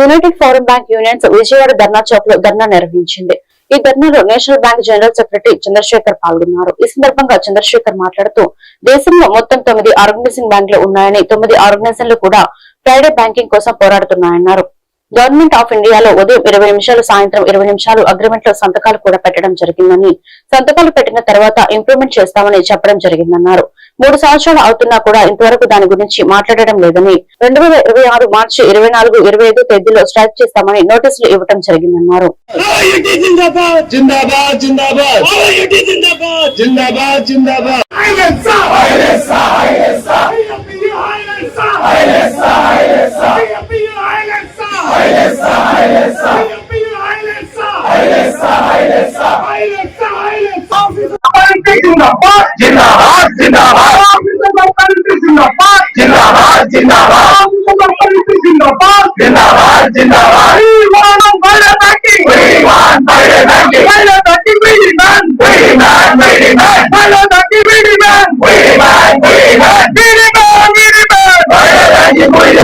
United forum bank unions Vijayawada Dharna Chowk లో ధర్నా నిర్వహించింది. ఈ ధర్నాలో national bank general secretary Chandrasekhar పాల్గొన్నారు. ఈ సందర్భంగా చంద్రశేఖర్ మాట్లాడుతూ దేశంలో మొత్తం 9 ఆర్గనైజింగ్ బ్యాంకులు ఉన్నాయని 9 ఆర్గనైజేషన్లు కూడా ఫ్రైడే బ్యాంకింగ్ కోసం పోరాడుతున్నాయన్నారు. గవర్నమెంట్ ఆఫ్ ఇండియాలో ఉదయం 20 నిమిషాలు సాయంత్రం 20 నిమిషాలు అగ్రిమెంట్ లో సంతకాలు కూడా పెట్టడం జరిగిందని, సంతకాలు పెట్టిన తర్వాత ఇంప్రూవ్మెంట్ చేస్తామని చెప్పడం జరిగిందన్నారు. 3 సంవత్సరాలు అవుతున్నా కూడా ఇంతవరకు దాని గురించి మాట్లాడడం లేదని, 2026 మార్చి 24, 25 తేదీలో స్ట్రైక్ చేస్తామని నోటీసులు ఇవ్వడం జరిగిందన్నారు.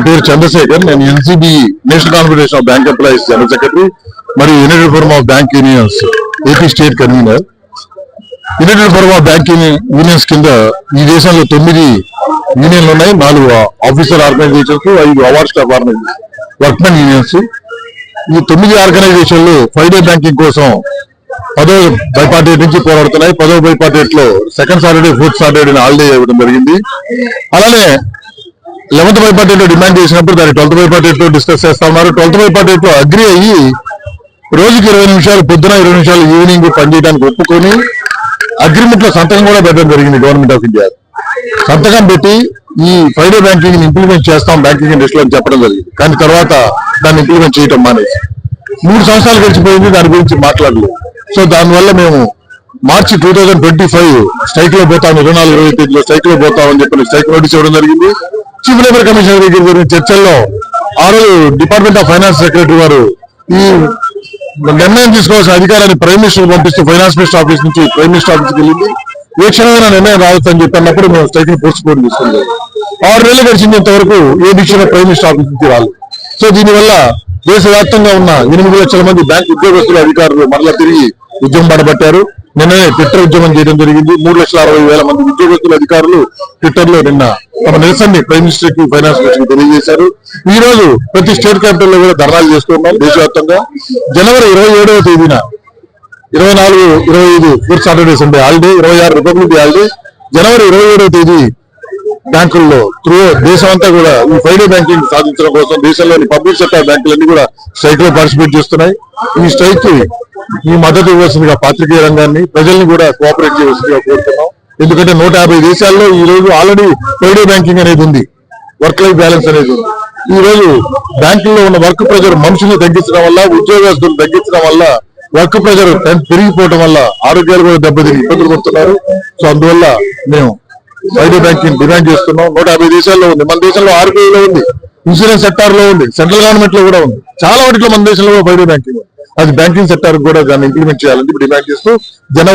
పేరు చంద్రశేఖర్. నేను NCB national confederation of bank employees general secretary మరియు united forum of bank unions AP state convener. United forum of bank unions కింద ఈ దేశంలో 9 యూనియన్లు ఉన్నాయి. 4 officer organisations, 5 award staff organisation, workmen unions. ఈ 9 ఆర్గనైజేషన్లు ఫ్రైడే బ్యాంకింగ్ కోసం 10వ బైపార్టేట్ నుంచి పోరాడుతున్నాయి. 10వ బైపార్టేట్ లో second Saturday, fourth Saturday holiday ఇవ్వడం జరిగింది. అలానే 11th బైపార్టేట్ లో డిమాండ్ చేసినప్పుడు దాన్ని 12th బైపార్టేట్ లో డిస్కస్ చేస్తా ఉన్నారు. 12th బైపార్టేట్ లో అగ్రి అయ్యి రోజుకి 20 నిమిషాలు పొద్దున, 20 నిమిషాలు ఈవినింగ్ పనిచేయడానికి ఒప్పుకొని అగ్రిమెంట్ లో సంతకం కూడా పెట్టడం జరిగింది. గవర్నమెంట్ ఆఫ్ ఇండియా సంతకం పెట్టి ఈ ఫ్రైడే బ్యాంకింగ్ ఇంప్లిమెంట్ చేస్తాం బ్యాంకింగ్ ఇండస్ట్రీలో అని చెప్పడం జరిగింది. కానీ తర్వాత దాన్ని ఇంప్లిమెంట్ చేయడం మానేసి 3 సంవత్సరాలు గడిచిపోయింది, దాని గురించి మాట్లాడలేదు. సో దానివల్ల మేము మార్చి 2025 స్ట్రైక్ లో పోతాం, 24, 25 తేదీలో స్ట్రైక్ లో పోతామని చెప్పి స్ట్రైక్ నోటీస్ ఇవ్వడం జరిగింది. చీఫ్ లేబర్ కమిషనర్ దగ్గర జరిగిన చర్చల్లో ఆ రోజు డిపార్ట్మెంట్ ఆఫ్ ఫైనాన్స్ సెక్రటరీ వారు ఈ నిర్ణయం తీసుకోవాల్సిన అధికారాన్ని ప్రైమ్ మినిస్టర్ పంపిస్తూ ఫైనాన్స్ మినిస్టర్ ఆఫీస్ నుంచి ప్రైమ్ మినిస్టర్ ఆఫీస్కి వెళ్ళింది. ఏ క్షణమైన నిర్ణయం రావచ్చు అని చెప్పినప్పుడు మేము స్ట్రైక్ ని పోస్ట్పోన్ తీసుకున్నాం. 6 నెలలు గడిచినంత వరకు ఏ డిసిషన్ ప్రైమ్ మినిస్టర్ ఆఫీస్ నుంచి రాలేదు. సో దీనివల్ల దేశవ్యాప్తంగా ఉన్న 8 లక్షల మంది బ్యాంక్ ఉద్యోగస్తులు, అధికారులు మరలా తిరిగి ఉద్యమం పడబట్టారు. నిన్ననే ట్విట్టర్ ఉద్యమం చేయడం జరిగింది. 3,60,000 మంది ఉద్యోగస్తులు, అధికారులు ట్విట్టర్ లో నిన్న తమ నిరసనని ప్రైమ్ మినిస్టర్ కి, ఫైనాన్స్ మినిస్టర్ కి తెలియజేశారు. ఈ రోజు ప్రతి స్టేట్ క్యాపిటల్ లో కూడా ధర్నాలు చేస్తున్నాం దేశవ్యాప్తంగా. జనవరి 27వ తేదీన 24, 25 fourth Saturday Sunday holiday, 26 Republic Day holiday. జనవరి 27వ తేదీ బ్యాంకుల్లో దేశం అంతా కూడా ఈ ఫ్రైడే బ్యాంకింగ్ సాధించడం కోసం దేశంలోని పబ్లిక్ సెక్టర్ బ్యాంకులన్నీ కూడా స్ట్రైక్ లో పార్టిసిపేట్ చేస్తున్నాయి. ఈ స్ట్రైక్ కి ఈ మద్దతు ఇవ్వాల్సిందిగా పాత్రికేయ రంగాన్ని, ప్రజల్ని కూడా కోఆపరేట్ చేయవలసిందిగా కోరుతున్నాం. ఎందుకంటే 150 దేశాల్లో ఈ రోజు ఆల్రెడీ ఫ్రైడే బ్యాంకింగ్ అనేది ఉంది, వర్క్ లైఫ్ బ్యాలెన్స్ అనేది ఉంది. ఈ రోజు బ్యాంకుల్లో ఉన్న వర్క్ ప్రెజర్ మనుషులు తగ్గించడం వల్ల, ఉద్యోగస్తులు తగ్గించడం వల్ల, వర్క్ ప్రెజర్ పెరిగిపోవడం వల్ల ఆరోగ్యాలు కూడా దెబ్బతిని ఇబ్బందులు పడుతున్నారు. సో అందువల్ల మేము ఫ్రైడే బ్యాంకింగ్ డిమాండ్ చేస్తున్నాం. 150 దేశాల్లో ఉంది, మన దేశంలో RBI ఉంది, ఇన్సూరెన్స్ సెక్టార్ లో ఉంది, సెంట్రల్ గవర్నమెంట్ లో కూడా ఉంది. చాలా వాటిలో మన దేశంలో ఫ్రైడే బ్యాంకింగ్ ఉంది. అది బ్యాంకింగ్ సెక్టార్ కూడా దాన్ని ఇంప్లిమెంట్ చేయాలని డిమాండ్ చేస్తూ జనవరి